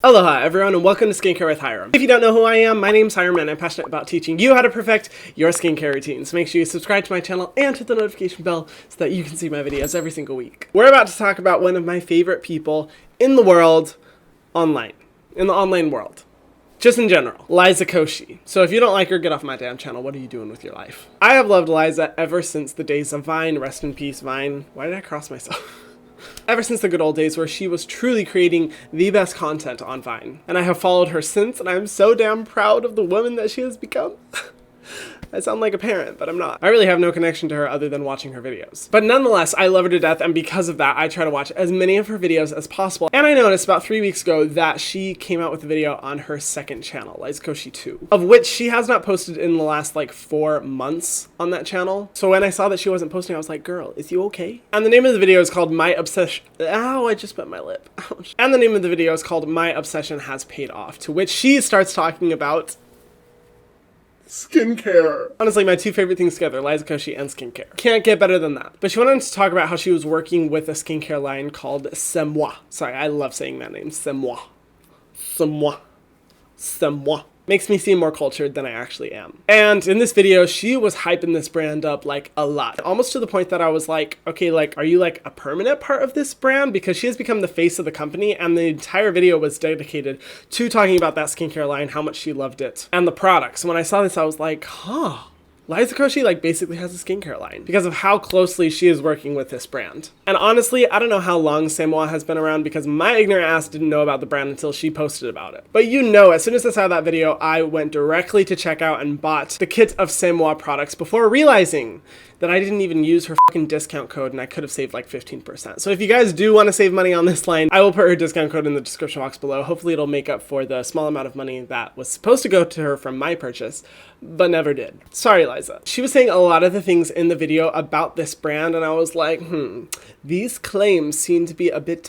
Aloha everyone and welcome to Skincare with Hiram. If you don't know who I am, my name's Hiram and I'm passionate about teaching you how to perfect your skincare routines. So make sure you subscribe to my channel and hit the notification bell so that you can see my videos every single week. We're about to talk about one of my favorite people in the world online, in the online world. Just in general, Liza Koshy. So if you don't like her, get off my damn channel. What are you doing with your life? I have loved Liza ever since the days of Vine. Rest in peace, Vine. Why did I cross myself? Ever since the good old days where she was truly creating the best content on Vine. And I have followed her since, and I'm so damn proud of the woman that she has become. I sound like a parent, but I'm not. I really have no connection to her other than watching her videos. But nonetheless, I love her to death, and because of that, I try to watch as many of her videos as possible. And I noticed about 3 weeks ago that she came out with a video on her second channel, Liza Koshy 2, of which she has not posted in the last like 4 months on that channel. So when I saw that she wasn't posting, I was like, girl, is you okay? And the name of the video is called My Obsession. Ow, I just bit my lip. Ouch. And the name of the video is called My Obsession Has Paid Off, to which she starts talking about skincare. Honestly, my two favorite things together, Liza Koshy and skincare. Can't get better than that. But she went on to talk about how she was working with a skincare line called C'est Moi. Sorry, I love saying that name. C'est Moi. C'est Moi. C'est Moi. Makes me seem more cultured than I actually am. And in this video, she was hyping this brand up like a lot. Almost to the point that I was like, okay, like, are you like a permanent part of this brand? Because she has become the face of the company, and the entire video was dedicated to talking about that skincare line, how much she loved it, and the products. When I saw this, I was like, huh. Liza Koshy like basically has a skincare line because of how closely she is working with this brand. And honestly, I don't know how long C'est Moi has been around because my ignorant ass didn't know about the brand until she posted about it. But you know, as soon as I saw that video, I went directly to checkout and bought the kit of C'est Moi products before realizing that I didn't even use her fucking discount code and I could have saved like 15%. So if you guys do want to save money on this line, I will put her discount code in the description box below. Hopefully it'll make up for the small amount of money that was supposed to go to her from my purchase, but never did. Sorry, Liza. She was saying a lot of the things in the video about this brand, and I was like, these claims seem to be a bit,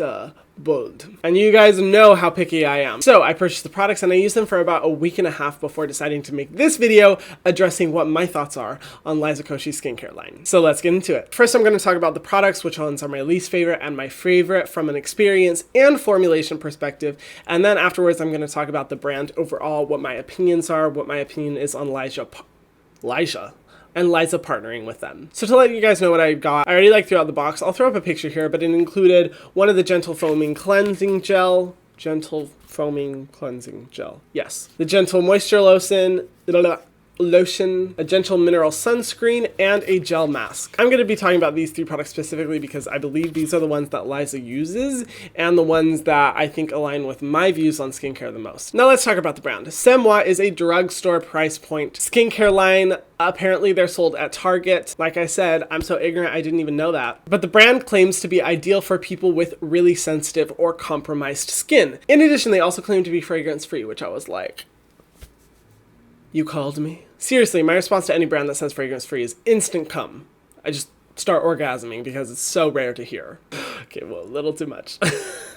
bold. And you guys know how picky I am. So I purchased the products and I used them for about a week and a half before deciding to make this video addressing what my thoughts are on Liza Koshy's skincare line. So let's get into it. First, I'm going to talk about the products, which ones are my least favorite and my favorite from an experience and formulation perspective. And then afterwards, I'm going to talk about the brand overall, what my opinions are, what my opinion is on Liza and Liza partnering with them. So to let you guys know what I got, I already threw out the box. I'll throw up a picture here, but it included one of the Gentle Foaming Cleansing Gel. Gentle Foaming Cleansing Gel. Yes. The Gentle Moisture Lotion, a gentle mineral sunscreen, and a gel mask. I'm going to be talking about these 3 products specifically because I believe these are the ones that Liza uses and the ones that I think align with my views on skincare the most. Now let's talk about the brand. C'est Moi is a drugstore price point skincare line. Apparently they're sold at Target. Like I said, I'm so ignorant I didn't even know that. But the brand claims to be ideal for people with really sensitive or compromised skin. In addition, they also claim to be fragrance free, which I was like, you called me? Seriously, my response to any brand that says fragrance free is instant cum. I just start orgasming because it's so rare to hear. Okay, well, a little too much.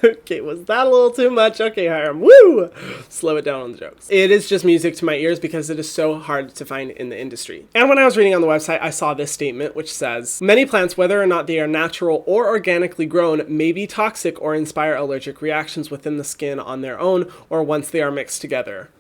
Okay, was that a little too much? Okay, Hiram, woo! Slow it down on the jokes. It is just music to my ears because it is so hard to find in the industry. And when I was reading on the website, I saw this statement which says, many plants, whether or not they are natural or organically grown, may be toxic or inspire allergic reactions within the skin on their own or once they are mixed together.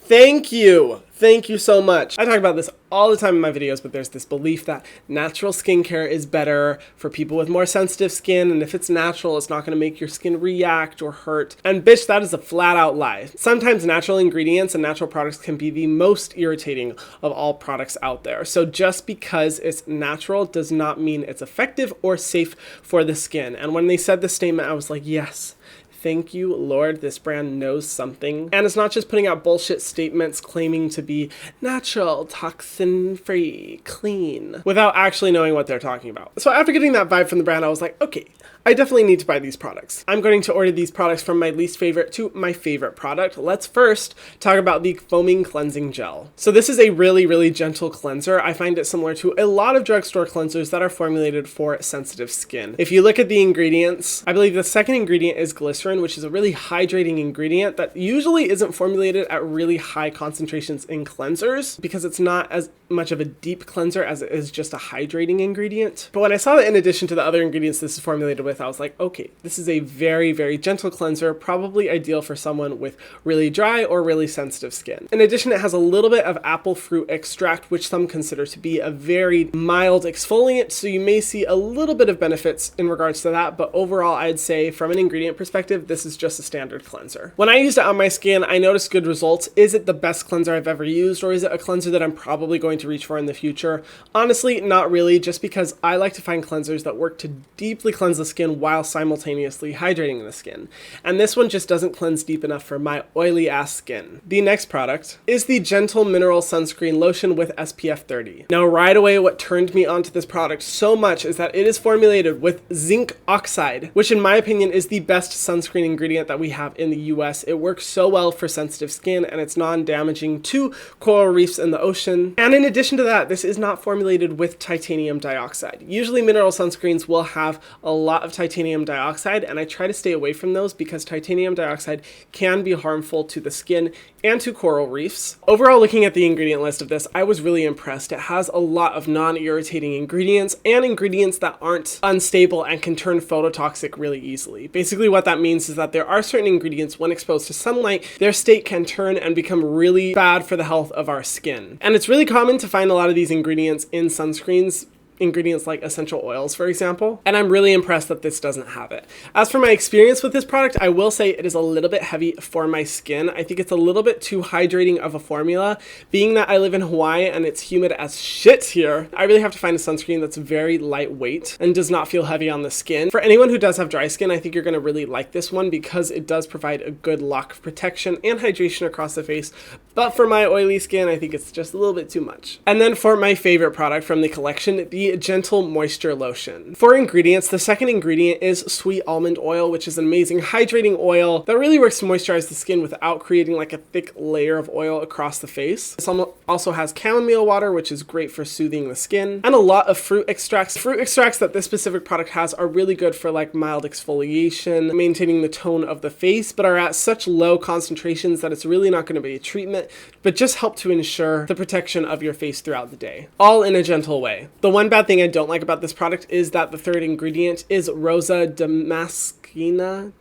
Thank you. Thank you so much. I talk about this all the time in my videos, but there's this belief that natural skincare is better for people with more sensitive skin, and if it's natural, it's not going to make your skin react or hurt. And bitch, that is a flat out lie. Sometimes natural ingredients and natural products can be the most irritating of all products out there. So just because it's natural does not mean it's effective or safe for the skin. And when they said this statement, I was like, yes. Thank you, Lord, this brand knows something. And it's not just putting out bullshit statements claiming to be natural, toxin-free, clean, without actually knowing what they're talking about. So after getting that vibe from the brand, I was like, okay, I definitely need to buy these products. I'm going to order these products from my least favorite to my favorite product. Let's first talk about the Foaming Cleansing Gel. So this is a really, really gentle cleanser. I find it similar to a lot of drugstore cleansers that are formulated for sensitive skin. If you look at the ingredients, I believe the second ingredient is glycerin, which is a really hydrating ingredient that usually isn't formulated at really high concentrations in cleansers because it's not as much of a deep cleanser as it is just a hydrating ingredient. But when I saw that in addition to the other ingredients this is formulated with, with, I was like, okay, this is a very, very gentle cleanser, probably ideal for someone with really dry or really sensitive skin. In addition, it has a little bit of apple fruit extract, which some consider to be a very mild exfoliant, so you may see a little bit of benefits in regards to that, but overall, I'd say from an ingredient perspective, this is just a standard cleanser. When I used it on my skin, I noticed good results. Is it the best cleanser I've ever used, or is it a cleanser that I'm probably going to reach for in the future? Honestly, not really, just because I like to find cleansers that work to deeply cleanse the skin while simultaneously hydrating the skin. And this one just doesn't cleanse deep enough for my oily ass skin. The next product is the Gentle Mineral Sunscreen Lotion with SPF 30. Now, right away, what turned me onto this product so much is that it is formulated with zinc oxide, which in my opinion is the best sunscreen ingredient that we have in the US. It works so well for sensitive skin, and it's non-damaging to coral reefs in the ocean. And in addition to that, this is not formulated with titanium dioxide. Usually mineral sunscreens will have a lot of titanium dioxide, and I try to stay away from those because titanium dioxide can be harmful to the skin and to coral reefs. Overall, looking at the ingredient list of this, I was really impressed. It has a lot of non-irritating ingredients and ingredients that aren't unstable and can turn phototoxic really easily. Basically, what that means is that there are certain ingredients, when exposed to sunlight, their state can turn and become really bad for the health of our skin. And it's really common to find a lot of these ingredients in sunscreens, ingredients like essential oils, for example, and I'm really impressed that this doesn't have it. As for my experience with this product, I will say it is a little bit heavy for my skin. I think it's a little bit too hydrating of a formula. Being that I live in Hawaii and it's humid as shit here, I really have to find a sunscreen that's very lightweight and does not feel heavy on the skin. For anyone who does have dry skin, I think you're going to really like this one because it does provide a good lock of protection and hydration across the face. But for my oily skin, I think it's just a little bit too much. And then for my favorite product from the collection, the Gentle Moisture Lotion. For ingredients, the second ingredient is sweet almond oil, which is an amazing hydrating oil that really works to moisturize the skin without creating like a thick layer of oil across the face. This also has chamomile water, which is great for soothing the skin, and a lot of fruit extracts. Fruit extracts that this specific product has are really good for like mild exfoliation, maintaining the tone of the face, but are at such low concentrations that it's really not going to be a treatment, but just help to ensure the protection of your face throughout the day, all in a gentle way. The one bad thing I don't like about this product is that the third ingredient is Rosa Damascena.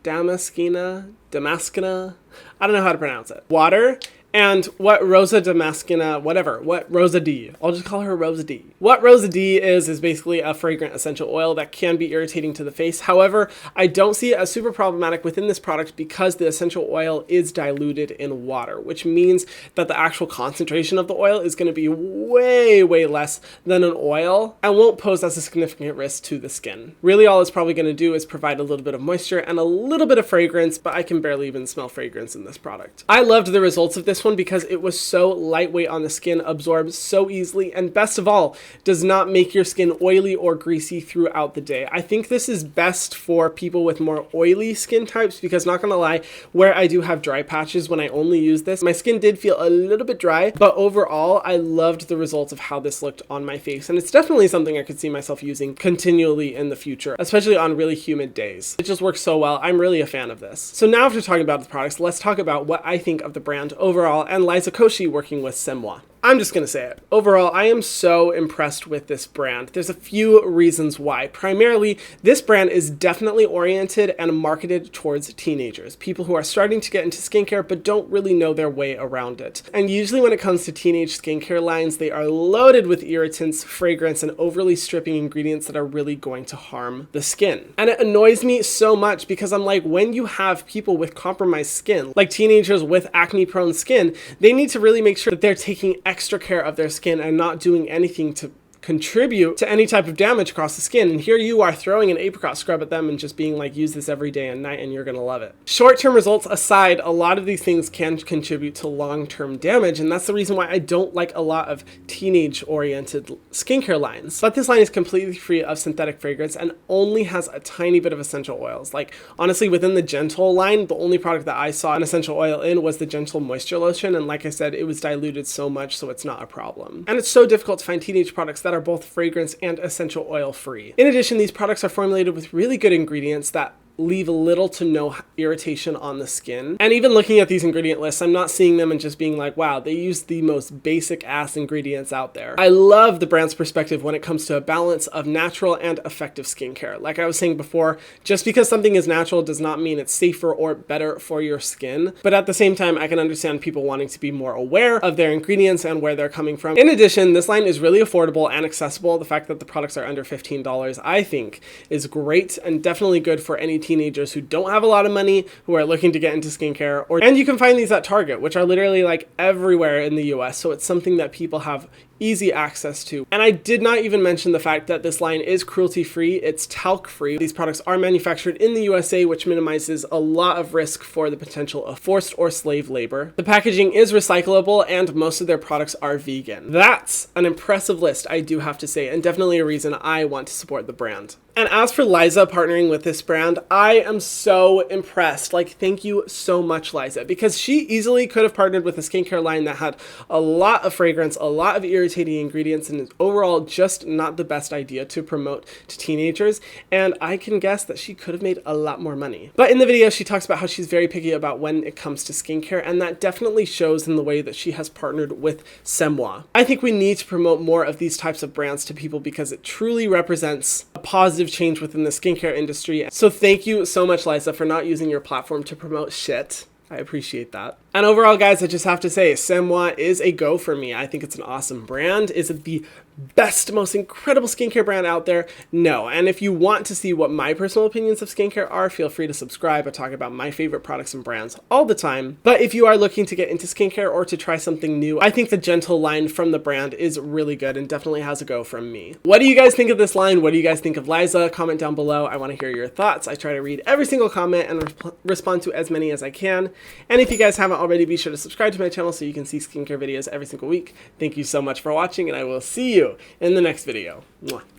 I don't know how to pronounce it. Water. And what Rosa Damascena, what Rosa D, I'll just call her Rosa D. What Rosa D is basically a fragrant essential oil that can be irritating to the face. However, I don't see it as super problematic within this product because the essential oil is diluted in water, which means that the actual concentration of the oil is going to be way, way less than an oil and won't pose as a significant risk to the skin. Really, all it's probably going to do is provide a little bit of moisture and a little bit of fragrance, but I can barely even smell fragrance in this product. I loved the results of this one because it was so lightweight on the skin, absorbs so easily, and best of all, does not make your skin oily or greasy throughout the day. I think this is best for people with more oily skin types because, not gonna lie, where I do have dry patches when I only use this, my skin did feel a little bit dry, but overall, I loved the results of how this looked on my face, and it's definitely something I could see myself using continually in the future, especially on really humid days. It just works so well. I'm really a fan of this. So now, after talking about the products, let's talk about what I think of the brand overall and Liza Koshy working with Semwa. I'm just going to say it. Overall, I am so impressed with this brand. There's a few reasons why. Primarily, this brand is definitely oriented and marketed towards teenagers, people who are starting to get into skincare but don't really know their way around it. And usually when it comes to teenage skincare lines, they are loaded with irritants, fragrance, and overly stripping ingredients that are really going to harm the skin. And it annoys me so much because I'm like, when you have people with compromised skin, like teenagers with acne-prone skin, they need to really make sure that they're taking extra care of their skin and not doing anything to contribute to any type of damage across the skin. And here you are throwing an apricot scrub at them and just being like, use this every day and night and you're gonna love it. Short-term results aside, a lot of these things can contribute to long-term damage, and that's the reason why I don't like a lot of teenage-oriented skincare lines. But this line is completely free of synthetic fragrance and only has a tiny bit of essential oils. Like, honestly, within the Gentle line, the only product that I saw an essential oil in was the Gentle Moisture Lotion, and like I said, it was diluted so much so it's not a problem. And it's so difficult to find teenage products that are both fragrance and essential oil free. In addition, these products are formulated with really good ingredients that leave little to no irritation on the skin. And even looking at these ingredient lists, I'm not seeing them and just being like, wow, they use the most basic ass ingredients out there. I love the brand's perspective when it comes to a balance of natural and effective skincare. Like I was saying before, just because something is natural does not mean it's safer or better for your skin. But at the same time, I can understand people wanting to be more aware of their ingredients and where they're coming from. In addition, this line is really affordable and accessible. The fact that the products are under $15, I think, is great and definitely good for any teenagers who don't have a lot of money, who are looking to get into skincare. And you can find these at Target, which are literally like everywhere in the US. So it's something that people have easy access to. And I did not even mention the fact that this line is cruelty-free. It's talc-free. These products are manufactured in the USA, which minimizes a lot of risk for the potential of forced or slave labor. The packaging is recyclable, and most of their products are vegan. That's an impressive list, I do have to say, and definitely a reason I want to support the brand. And as for Liza partnering with this brand, I am so impressed. Like, thank you so much, Liza, because she easily could have partnered with a skincare line that had a lot of fragrance, a lot of irritating ingredients, and is overall just not the best idea to promote to teenagers. And I can guess that she could have made a lot more money. But in the video, she talks about how she's very picky about when it comes to skincare, and that definitely shows in the way that she has partnered with Semois. I think we need to promote more of these types of brands to people because it truly represents a positive change within the skincare industry. So thank you so much, Liza, for not using your platform to promote shit. I appreciate that. And overall, guys, I just have to say, Semois is a go for me. I think it's an awesome brand. Is it the best, most incredible skincare brand out there? No. And if you want to see what my personal opinions of skincare are, feel free to subscribe. I talk about my favorite products and brands all the time. But if you are looking to get into skincare or to try something new, I think the Gentle line from the brand is really good and definitely has a go from me. What do you guys think of this line? What do you guys think of Liza? Comment down below. I want to hear your thoughts. I try to read every single comment and respond to as many as I can. And if you guys haven't already, be sure to subscribe to my channel so you can see skincare videos every single week. Thank you so much for watching, and I will see you in the next video. Mwah.